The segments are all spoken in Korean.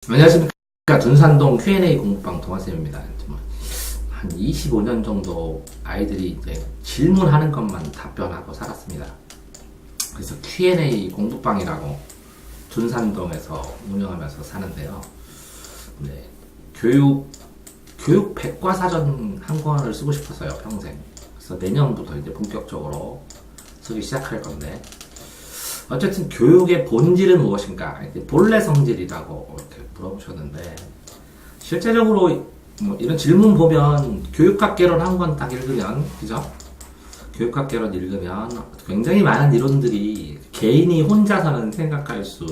안녕하십니까. 둔산동 Q&A 공부방 동아쌤입니다. 한 25년 정도 아이들이 이제 질문하는 것만 답변하고 살았습니다. 그래서 Q&A 공부방이라고 둔산동에서 운영하면서 사는데요. 네, 교육 백과사전 한 권을 쓰고 싶어서요, 평생. 그래서 내년부터 이제 본격적으로 쓰기 시작할 건데, 어쨌든 교육의 본질은 무엇인가? 본래 성질이라고 이렇게 물어보셨는데, 실제적으로 뭐 이런 질문 보면 교육학개론 한 권 딱 읽으면, 그죠? 교육학개론 읽으면 굉장히 많은 이론들이 개인이 혼자서는 생각할 수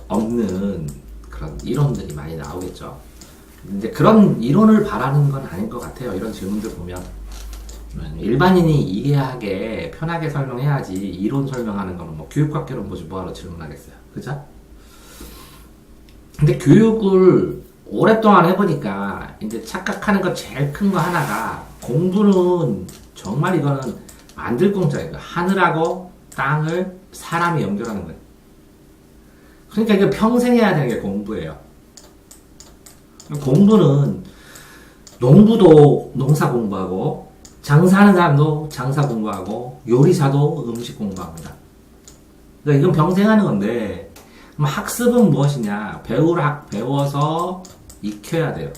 없는 그런 이론들이 많이 나오겠죠. 근데 그런 이론을 바라는 건 아닌 것 같아요. 이런 질문들 보면. 일반인이 이해하게 편하게 설명해야지 이론 설명하는 거는 뭐 교육학개론 보지 뭐하러 질문하겠어요. 그죠? 근데 교육을 오랫동안 해보니까 이제 착각하는 거 제일 큰 거 하나가 공부는 정말 이거는 만들공짜예요. 하늘하고 땅을 사람이 연결하는 거예요. 그러니까 이거 평생 해야 되는 게 공부예요. 공부는 농부도 농사 공부하고 장사하는 사람도 장사 공부하고 요리사도 음식 공부합니다. 그러니까 이건 평생 하는 건데, 그럼 학습은 무엇이냐? 배워서 익혀야 돼요.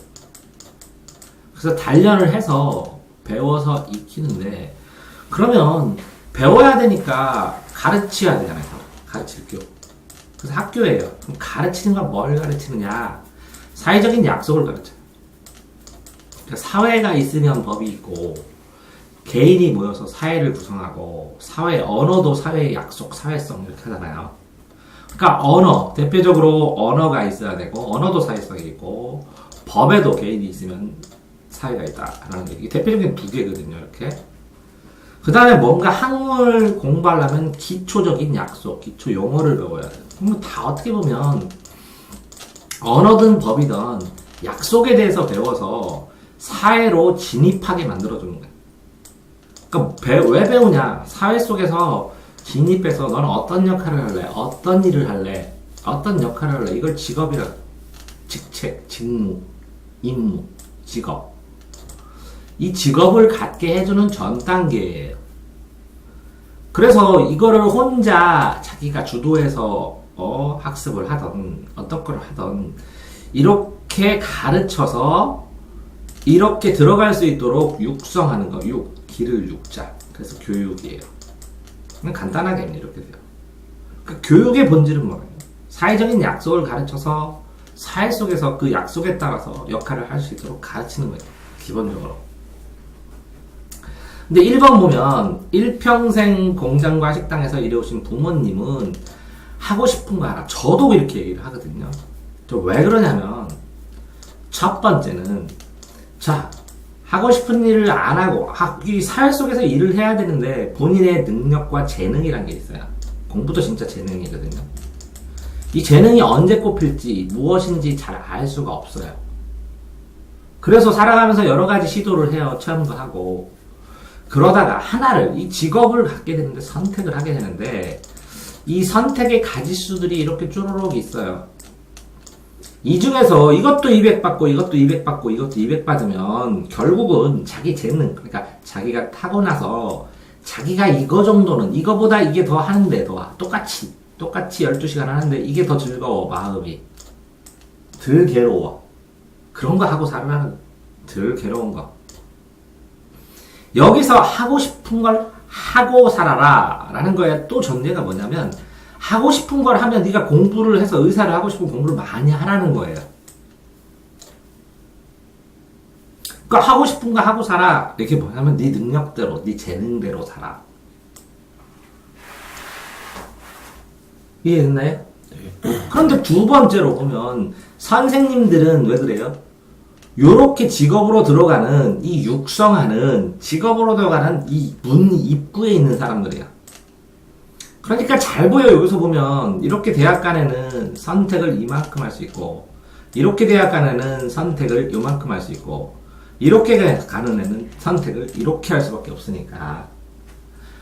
그래서 단련을 해서 배워서 익히는데, 그러면 배워야 되니까 가르쳐야 되잖아요. 가르칠 교육. 그래서 학교예요. 그럼 가르치는 건 뭘 가르치느냐? 사회적인 약속을 가르쳐요. 그러니까 사회가 있으면 법이 있고, 개인이 모여서 사회를 구성하고, 사회 언어도 사회의 약속, 사회성 이렇게 하잖아요. 그러니까 언어, 대표적으로 언어가 있어야 되고, 언어도 사회성이 있고, 법에도 개인이 있으면 사회가 있다라는 게 대표적인 두 개거든요. 이렇게. 그 다음에 뭔가 학문을 공부하려면 기초적인 약속, 기초 용어를 배워야 돼요. 그럼 다 어떻게 보면 언어든 법이든 약속에 대해서 배워서 사회로 진입하게 만들어주는 거예요. 그러니까 왜 배우냐? 사회 속에서 진입해서 너는 어떤 역할을 할래? 어떤 일을 할래? 어떤 역할을 할래? 이걸 직업이라, 직책, 직무, 임무, 직업. 이 직업을 갖게 해주는 전 단계예요. 그래서 이거를 혼자 자기가 주도해서 학습을 하던 어떤 걸 하던 이렇게 가르쳐서 이렇게 들어갈 수 있도록 육성하는 거, 기를 육자. 그래서 교육이에요. 그냥 간단하게 이렇게 돼요. 그러니까 교육의 본질은 뭐예요? 사회적인 약속을 가르쳐서 사회 속에서 그 약속에 따라서 역할을 할 수 있도록 가르치는 거예요. 기본적으로. 근데 1번 보면 일평생 공장과 식당에서 일해오신 부모님은 하고 싶은 거 하라. 저도 이렇게 얘기를 하거든요. 왜 그러냐면 첫 번째는 하고 싶은 일을 안 하고 이 사회 속에서 일을 해야 되는데 본인의 능력과 재능이란 게 있어요. 공부도 진짜 재능이거든요. 이 재능이 언제 꼽힐지 무엇인지 잘 알 수가 없어요. 그래서 살아가면서 여러 가지 시도를 해요. 체험도 하고 그러다가 하나를 이 직업을 갖게 되는데 선택을 하게 되는데 이 선택의 가지수들이 이렇게 쭈루룩 있어요. 이 중에서 이것도 200 받고 이것도 200 받고 이것도 200 받으면 결국은 자기 재능, 그러니까 자기가 타고나서 자기가 이거 정도는 이거보다 이게 더 하는데 더 똑같이 12시간 하는데 이게 더 즐거워. 마음이 덜 괴로워. 그런 거 하고 살아가는 덜 괴로운 거. 여기서 하고 싶은 걸 하고 살아라 라는 거에 또 전제가 뭐냐면 하고 싶은 걸 하면 네가 공부를 해서 의사를 하고 싶은 공부를 많이 하라는 거예요. 그러니까 하고 싶은 거 하고 살아. 이렇게 뭐냐면 네 능력대로, 네 재능대로 살아. 이해했나요? 네. 그런데 두 번째로 보면 선생님들은 왜 그래요? 요렇게 직업으로 들어가는 이 육성하는 직업으로 들어가는 이 문 입구에 있는 사람들이야. 그러니까 잘 보여. 여기서 보면 이렇게 대학 간에는 선택을 이만큼 할 수 있고 이렇게 대학 간에는 선택을 이만큼 할 수 있고 이렇게 가는 애는 선택을 이렇게 할 수밖에 없으니까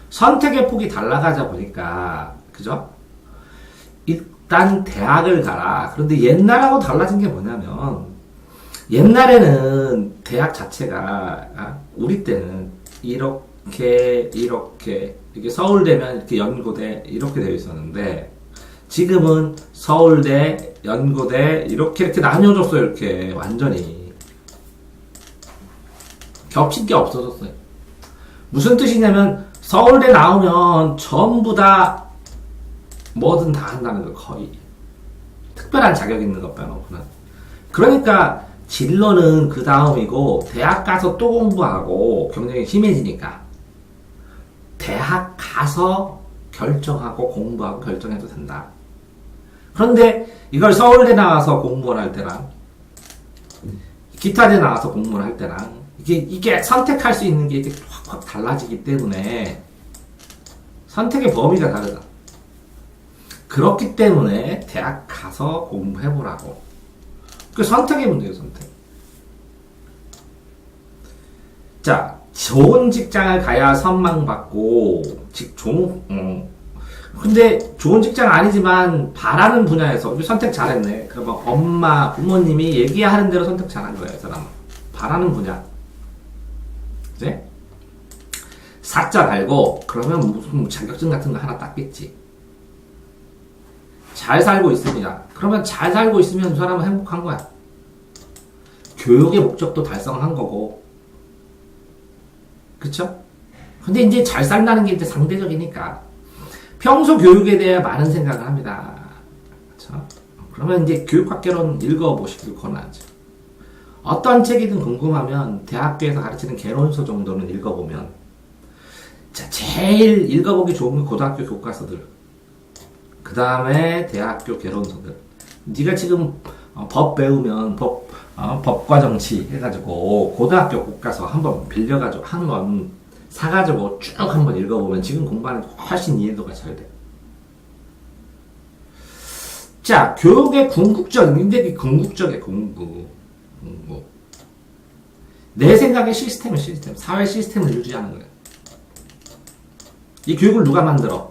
선택의 폭이 달라가자 보니까 그죠? 일단 대학을 가라. 그런데 옛날하고 달라진 게 뭐냐면 옛날에는 대학 자체가 우리 때는 이렇게 이게 서울대면 이렇게 연고대 이렇게 되어 있었는데 지금은 서울대, 연고대 이렇게 나뉘어졌어요. 이렇게 완전히 겹친 게 없어졌어요. 무슨 뜻이냐면 서울대 나오면 전부 다 뭐든 다 한다는 거 거의 특별한 자격 있는 것 빼놓고는. 그러니까 진로는 그 다음이고 대학 가서 또 공부하고 경쟁이 심해지니까 대학 가서 결정하고 공부하고 결정해도 된다. 그런데 이걸 서울대 나와서 공부를 할 때랑 기타대 나와서 공부를 할 때랑 이게 선택할 수 있는 게 이게 확 달라지기 때문에 선택의 범위가 다르다. 그렇기 때문에 대학 가서 공부해보라고. 그 선택의 문제예요, 선택. 자, 좋은 직장을 가야 선망받고, 근데 좋은 직장 아니지만 바라는 분야에서 선택 잘했네. 그러면 엄마, 부모님이 얘기하는 대로 선택 잘한 거예요, 이 사람은. 바라는 분야. 그치? 사자 달고, 그러면 무슨 자격증 같은 거 하나 땄겠지. 잘 살고 있습니다. 그러면 잘 살고 있으면 그 사람은 행복한 거야. 교육의 목적도 달성한 거고. 그쵸? 근데 이제 잘 산다는 게 이제 상대적이니까. 평소 교육에 대해 많은 생각을 합니다. 그쵸? 그러면 이제 교육학개론 읽어보시길 권하죠. 어떤 책이든 궁금하면 대학교에서 가르치는 개론서 정도는 읽어보면, 자, 제일 읽어보기 좋은 건 고등학교 교과서들. 그 다음에 대학교 개론서들. 네가 지금 법 배우면 법과 정치 해가지고 고등학교 교과서 한번 빌려가지고 한번 사가지고 쭉 한번 읽어보면 지금 공부하는 게 훨씬 이해도가 잘 돼. 자, 교육의 궁극적인 궁극적의 공부. 내 생각의 시스템은 시스템, 사회 시스템을 유지하는 거예요. 이 교육을 누가 만들어?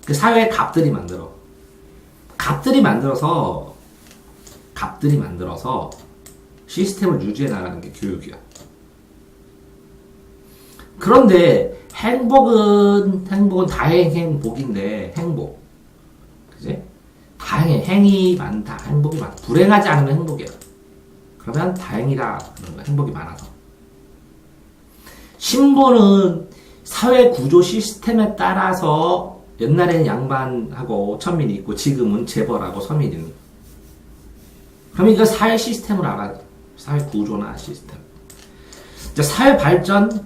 그 사회의 갑들이 만들어. 갑들이 만들어서 시스템을 유지해 나가는 게 교육이야. 그런데 행복은 다행행복인데 행복. 그지? 다행해. 행이 많다. 행복이 많다. 불행하지 않으면 행복이야. 그러면 다행이다. 행복이 많아서. 신분은 사회 구조 시스템에 따라서 옛날에는 양반하고 천민이 있고 지금은 재벌하고 서민이. 그럼 이거 사회 시스템을 알아야 돼. 사회 구조나 시스템. 이제 사회 발전,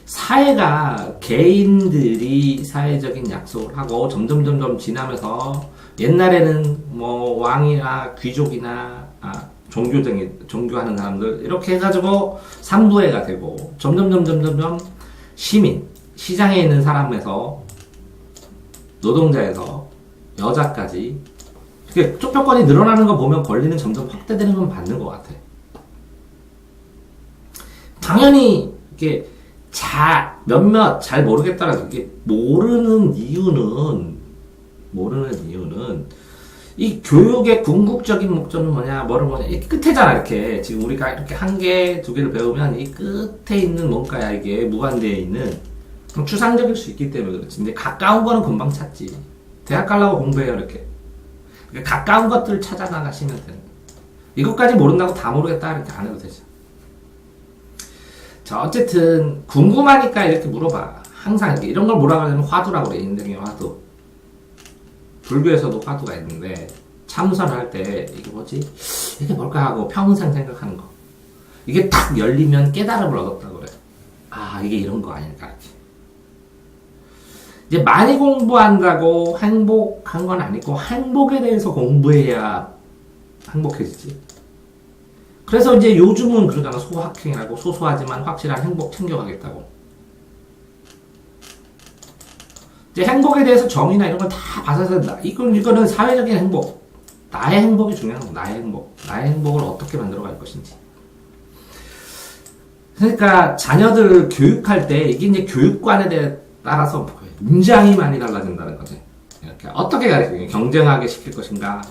사회가 개인들이 사회적인 약속을 하고 점점 지나면서 옛날에는 뭐 왕이나 귀족이나 종교하는 사람들 이렇게 해가지고 삼부회가 되고 점점 시민, 시장에 있는 사람에서 노동자에서 여자까지 이렇게 쫓겨권이 늘어나는 거 보면 권리는 점점 확대되는 건 맞는 것 같아. 당연히 이게 몇몇 잘 모르겠다라고 이게 모르는 이유는 이 교육의 궁극적인 목적은 뭐냐, 이 끝에잖아. 이렇게 지금 우리가 이렇게 한 개, 두 개를 배우면 이 끝에 있는 뭔가야, 이게 무관되어 있는. 추상적일 수 있기 때문에 그렇지. 근데 가까운 거는 금방 찾지. 대학 가려고 공부해요, 이렇게. 그러니까 가까운 것들을 찾아 나가시면 되는 거예요. 이것까지 모른다고 다 모르겠다, 이렇게 안 해도 되죠. 자, 어쨌든, 궁금하니까 이렇게 물어봐. 항상 이렇게 이런 걸 뭐라고 하냐면 화두라고 그래, 인생의 화두. 불교에서도 화두가 있는데, 참선할 때, 이게 뭐지? 이게 뭘까 하고 평생 생각하는 거. 이게 딱 열리면 깨달음을 얻었다고 그래. 아, 이게 이런 거 아닐까, 이렇게. 이제 많이 공부한다고 행복한 건 아니고 행복에 대해서 공부해야 행복해지지. 그래서 이제 요즘은 그러잖아. 소확행이라고. 소소하지만 확실한 행복 챙겨가겠다고. 이제 행복에 대해서 정의나 이런 걸 다 봐서 된다. 이거는 사회적인 행복. 나의 행복이 중요한 거. 나의 행복. 나의 행복을 어떻게 만들어갈 것인지. 그러니까 자녀들 교육할 때 이게 이제 교육관에 따라서 굉장히 많이 달라진다는 거지. 어떻게 가르치냐? 경쟁하게 시킬 것인가?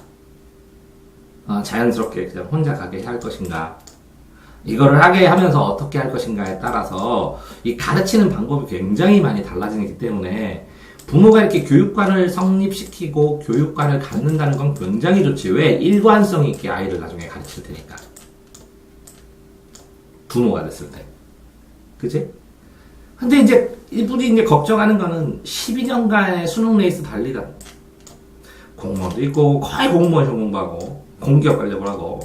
자연스럽게 그냥 혼자 가게 할 것인가? 이거를 하게 하면서 어떻게 할 것인가에 따라서 이 가르치는 방법이 굉장히 많이 달라지기 때문에 부모가 이렇게 교육관을 성립시키고 교육관을 갖는다는 건 굉장히 좋지. 왜? 일관성 있게 아이를 나중에 가르칠 테니까. 부모가 됐을 때. 그치? 근데 이제 이분이 이제 걱정하는 거는 12년간의 수능 레이스 달리다. 공무원도 있고 거의 공무원 시험 공부하고 공기업 가려고 하고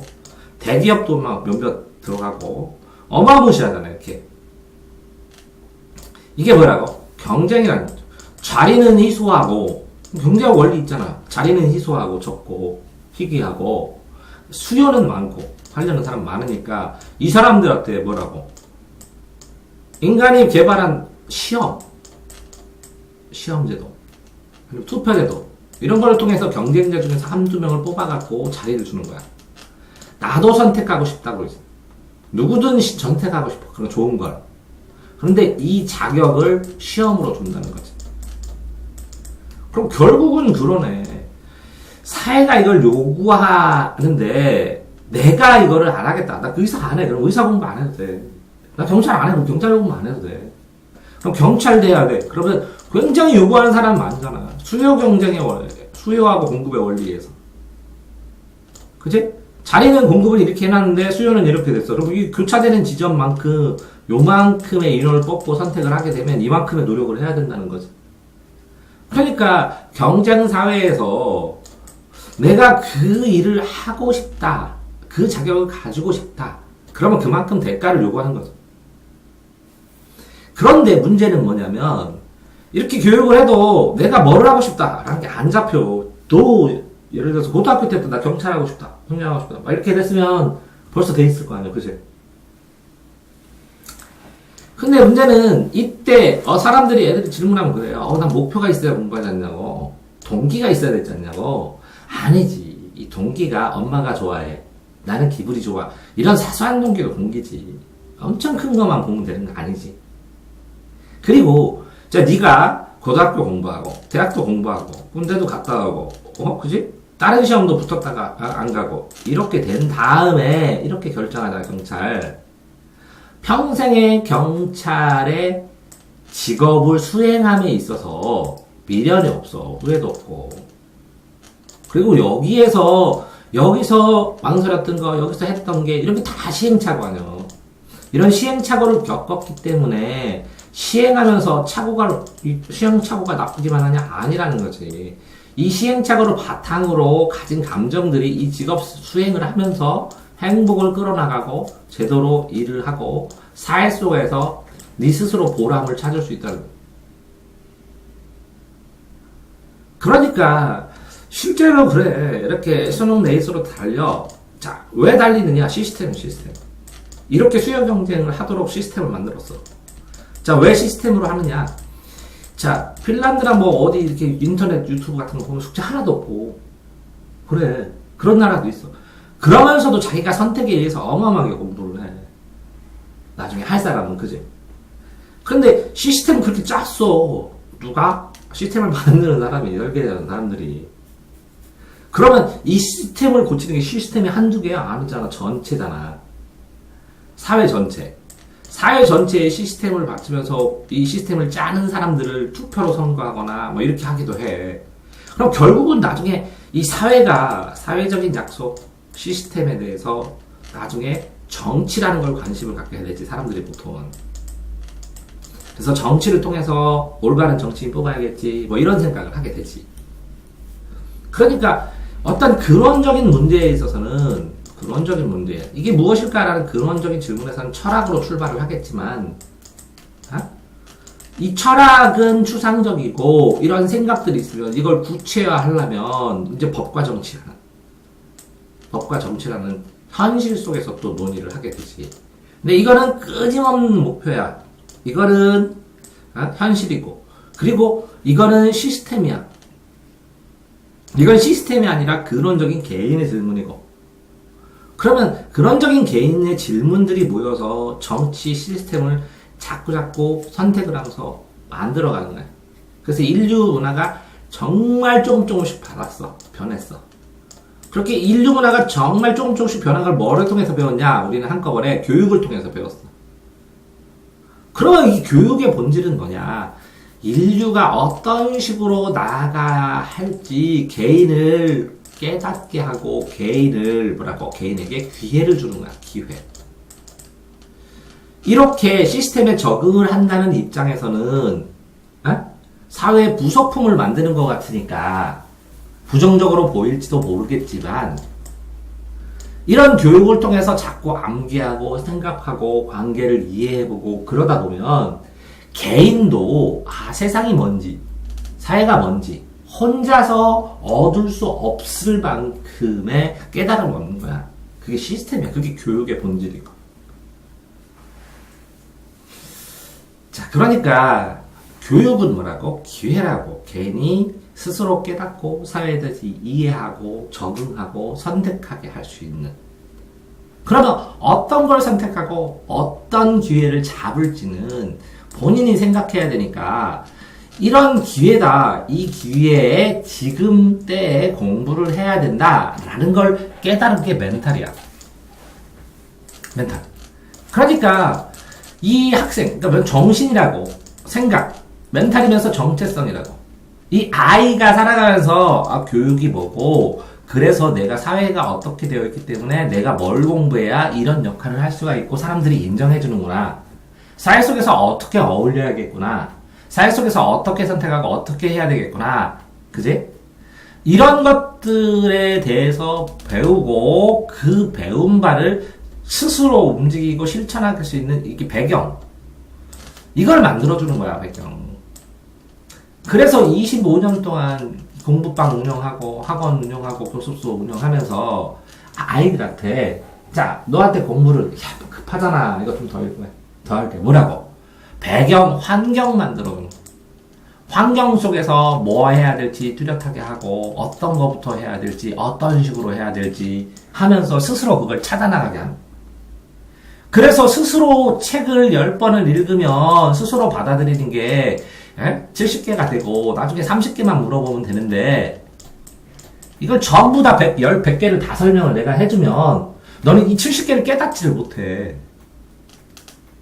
대기업도 막 몇몇 들어가고 어마무시하잖아요. 이렇게. 이게 뭐라고? 경쟁이라는 거죠. 자리는 희소하고 경쟁 원리 있잖아. 자리는 희소하고 적고 희귀하고 수요는 많고 하려는 사람 많으니까 이 사람들한테 뭐라고? 인간이 개발한 시험제도, 그리고 투표제도 이런 걸 통해서 경쟁자 중에서 한두 명을 뽑아갖고 자리를 주는 거야. 나도 선택하고 싶다고 했어. 누구든 선택하고 싶어. 그런 좋은 걸. 그런데 이 자격을 시험으로 준다는 거지. 그럼 결국은 그러네. 사회가 이걸 요구하는데 내가 이거를 안 하겠다. 나 의사 안 해. 그럼 의사 공부 안 해도 돼. 나 경찰 안 해. 그럼 경찰 공부 안 해도 돼. 그럼 경찰 돼야 돼. 그러면 굉장히 요구하는 사람 많잖아. 수요 경쟁의 원리, 수요하고 공급의 원리에서. 그치? 자리는 공급을 이렇게 해놨는데 수요는 이렇게 됐어. 그럼 이 교차되는 지점만큼 요만큼의 인원을 뽑고 선택을 하게 되면 이만큼의 노력을 해야 된다는 거지. 그러니까 경쟁 사회에서 내가 그 일을 하고 싶다. 그 자격을 가지고 싶다. 그러면 그만큼 대가를 요구하는 거죠. 그런데 문제는 뭐냐면 이렇게 교육을 해도 내가 뭘 하고 싶다라는 게 안 잡혀. 또 예를 들어서 고등학교 때부터 나 경찰하고 싶다. 형량하고 싶다. 막 이렇게 됐으면 벌써 돼 있을 거 아니야. 그치? 근데 문제는 이때 사람들이 애들이 질문하면 그래요. 난 목표가 있어야 공부하지 않냐고. 동기가 있어야 되지 않냐고. 아니지. 이 동기가 엄마가 좋아해. 나는 기분이 좋아. 이런 사소한 동기가 동기지. 엄청 큰 것만 보면 되는 거 아니지. 그리고 네가 고등학교 공부하고 대학도 공부하고 군대도 갔다 가고 그지? 다른 시험도 붙었다가 안 가고 이렇게 된 다음에 이렇게 결정하잖아. 경찰 평생의 경찰의 직업을 수행함에 있어서 미련이 없어. 후회도 없고. 그리고 여기서 망설였던 거, 여기서 했던 게, 이런 게 다 시행착오 아니야. 이런 시행착오를 겪었기 때문에, 시행하면서 시행착오가 나쁘기만 하냐? 아니라는 거지. 이 시행착오를 바탕으로 가진 감정들이 이 직업 수행을 하면서 행복을 끌어나가고, 제대로 일을 하고, 사회 속에서 네 스스로 보람을 찾을 수 있다는 거야. 그러니까, 실제로 그래. 이렇게 수능 레이스로 달려. 자, 왜 달리느냐? 시스템. 이렇게 수요 경쟁을 하도록 시스템을 만들었어. 자, 왜 시스템으로 하느냐? 자, 핀란드나 어디 이렇게 인터넷 유튜브 같은 거 보면 숙제 하나도 없고. 그래. 그런 나라도 있어. 그러면서도 자기가 선택에 의해서 어마어마하게 공부를 해. 나중에 할 사람은, 그지? 근데 시스템을 그렇게 짰어. 누가? 시스템을 만드는 사람이, 설계하는 사람들이. 그러면 이 시스템을 고치는 게 시스템이 한두 개야? 아니잖아. 전체잖아. 사회 전체. 사회 전체의 시스템을 맞추면서 이 시스템을 짜는 사람들을 투표로 선거하거나 이렇게 하기도 해. 그럼 결국은 나중에 이 사회적인 약속, 시스템에 대해서 나중에 정치라는 걸 관심을 갖게 해야 되지. 사람들이 보통은. 그래서 정치를 통해서 올바른 정치인 뽑아야겠지. 이런 생각을 하게 되지. 그러니까 어떤 근원적인 문제에 있어서는 근원적인 문제, 이게 무엇일까라는 근원적인 질문에서는 철학으로 출발을 하겠지만 이 철학은 추상적이고 이런 생각들이 있으면 이걸 구체화하려면 이제 법과 정치라는 현실 속에서 또 논의를 하게 되지. 근데 이거는 끊임없는 목표야. 이거는 현실이고, 그리고 이거는 시스템이야. 이건 시스템이 아니라 근원적인 개인의 질문이고, 그러면 근원적인 개인의 질문들이 모여서 정치 시스템을 자꾸 선택을 하면서 만들어가는 거야. 그래서 인류 문화가 정말 조금씩 받았어. 변했어. 그렇게 인류 문화가 정말 조금씩 변한 걸 뭐를 통해서 배웠냐? 우리는 한꺼번에 교육을 통해서 배웠어. 그러면 이 교육의 본질은 뭐냐? 인류가 어떤 식으로 나아가야 할지 개인을 깨닫게 하고 개인에게 기회를 주는 거야. 기회. 이렇게 시스템에 적응을 한다는 입장에서는 사회의 부속품을 만드는 것 같으니까 부정적으로 보일지도 모르겠지만 이런 교육을 통해서 자꾸 암기하고 생각하고 관계를 이해해보고 그러다 보면 개인도 세상이 뭔지 사회가 뭔지 혼자서 얻을 수 없을 만큼의 깨달음을 얻는 거야. 그게 시스템이야. 그게 교육의 본질이고. 자, 그러니까 교육은 뭐라고? 기회라고. 개인이 스스로 깨닫고 사회에 대해서 이해하고 적응하고 선택하게 할 수 있는. 그러면 어떤 걸 선택하고 어떤 기회를 잡을지는 본인이 생각해야 되니까 이런 기회다. 이 기회에 지금 때에 공부를 해야 된다라는 걸 깨달은 게 멘탈이야. 멘탈. 그러니까 이 학생, 그러니까 정신이라고 생각, 멘탈이면서 정체성이라고. 이 아이가 살아가면서 교육이 뭐고 그래서 내가 사회가 어떻게 되어 있기 때문에 내가 뭘 공부해야 이런 역할을 할 수가 있고 사람들이 인정해 주는구나. 사회 속에서 어떻게 어울려야겠구나. 사회 속에서 어떻게 선택하고 어떻게 해야 되겠구나. 그지? 이런 것들에 대해서 배우고 그 배운 바를 스스로 움직이고 실천할 수 있는 이게 배경. 이걸 만들어주는 거야, 배경. 그래서 25년 동안 공부방 운영하고 학원 운영하고 교습소 운영하면서 아이들한테 자, 너한테 공부를 급하잖아. 이거 좀 더 할게. 뭐라고? 배경, 환경 만들어. 환경 속에서 뭐 해야 될지 뚜렷하게 하고 어떤 거부터 해야 될지 어떤 식으로 해야 될지 하면서 스스로 그걸 찾아나가게 하는. 그래서 스스로 책을 10번을 읽으면 스스로 받아들이는 게 70개가 되고 나중에 30개만 물어보면 되는데 이걸 전부 다 100개를 다 설명을 내가 해주면 너는 이 70개를 깨닫지를 못해.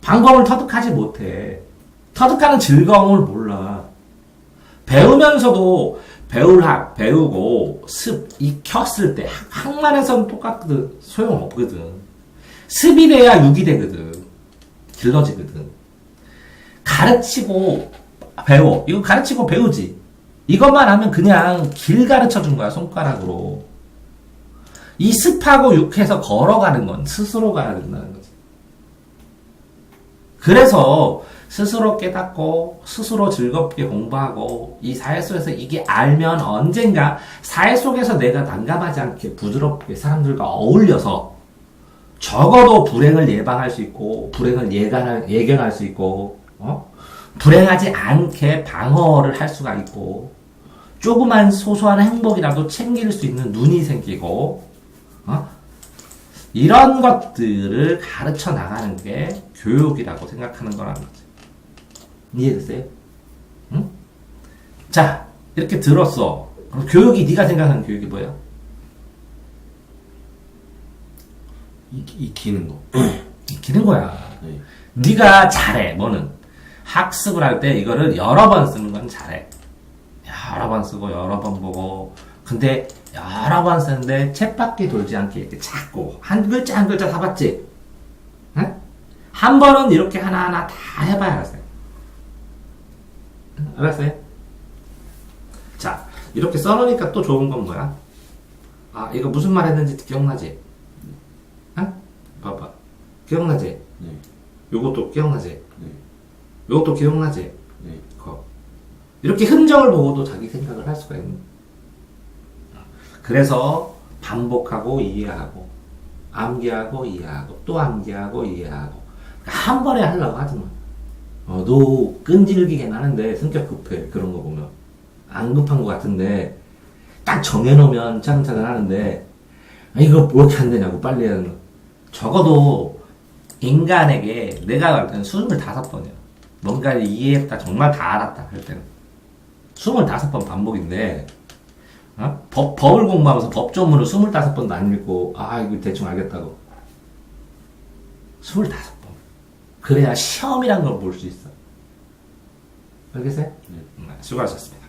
방법을 터득하지 못해. 터득하는 즐거움을 몰라. 배우면서도 배우고 익혔을 때 학만에서는 똑같거든. 소용없거든. 습이 돼야 육이 되거든. 길러지거든. 가르치고 배워. 이거 가르치고 배우지. 이것만 하면 그냥 길 가르쳐 준 거야, 손가락으로. 이 습하고 육해서 걸어가는 건 스스로 가야 된다는 거지. 그래서 스스로 깨닫고 스스로 즐겁게 공부하고 이 사회 속에서 이게 알면 언젠가 사회 속에서 내가 난감하지 않게 부드럽게 사람들과 어울려서 적어도 불행을 예방할 수 있고 불행을 예견할 수 있고 불행하지 않게 방어를 할 수가 있고 조그만 소소한 행복이라도 챙길 수 있는 눈이 생기고 이런 것들을 가르쳐 나가는 게 교육이라고 생각하는 거라는 거지. 이해됐어요? 응? 자, 이렇게 들었어. 그럼 교육이 네가 생각하는 교육이 뭐야? 익히는 거. 익히는 거야. 네. 네가 잘해. 뭐는 학습을 할 때 이거를 여러 번 쓰는 건 잘해. 여러 번 쓰고 여러 번 보고. 근데 여러 번 쓰는데 쳇바퀴 돌지 않게 이렇게 자꾸 한 글자 한 글자 다 봤지? 응? 한 번은 이렇게 하나하나 다 해봐야 알았어요. 알았어요? 자, 이렇게 써놓으니까 또 좋은 건 뭐야? 이거 무슨 말 했는지 기억나지? 응? 봐봐. 기억나지? 네. 요것도 기억나지? 네. 요것도 기억나지? 네. 이렇게 흔적을 보고도 자기 생각을 할 수가 있는 거야. 그래서 반복하고 이해하고 암기하고 이해하고 또 암기하고 이해하고 한 번에 하려고 하지 마. 너 끈질기긴 하는데 성격 급해. 그런 거 보면 안 급한 것 같은데 딱 정해놓으면 차근차근 하는데 이거 왜 이렇게 안 되냐고 빨리 하는 거. 적어도 인간에게 내가 갈 때는 25번이야. 뭔가를 이해했다 정말 다 알았다 할 때는 25번 반복인데, 법을 공부하면서 법조문을 25번도 안 읽고, 이거 대충 알겠다고. 25번. 그래야 시험이란 걸 볼 수 있어. 알겠어요? 수고하셨습니다.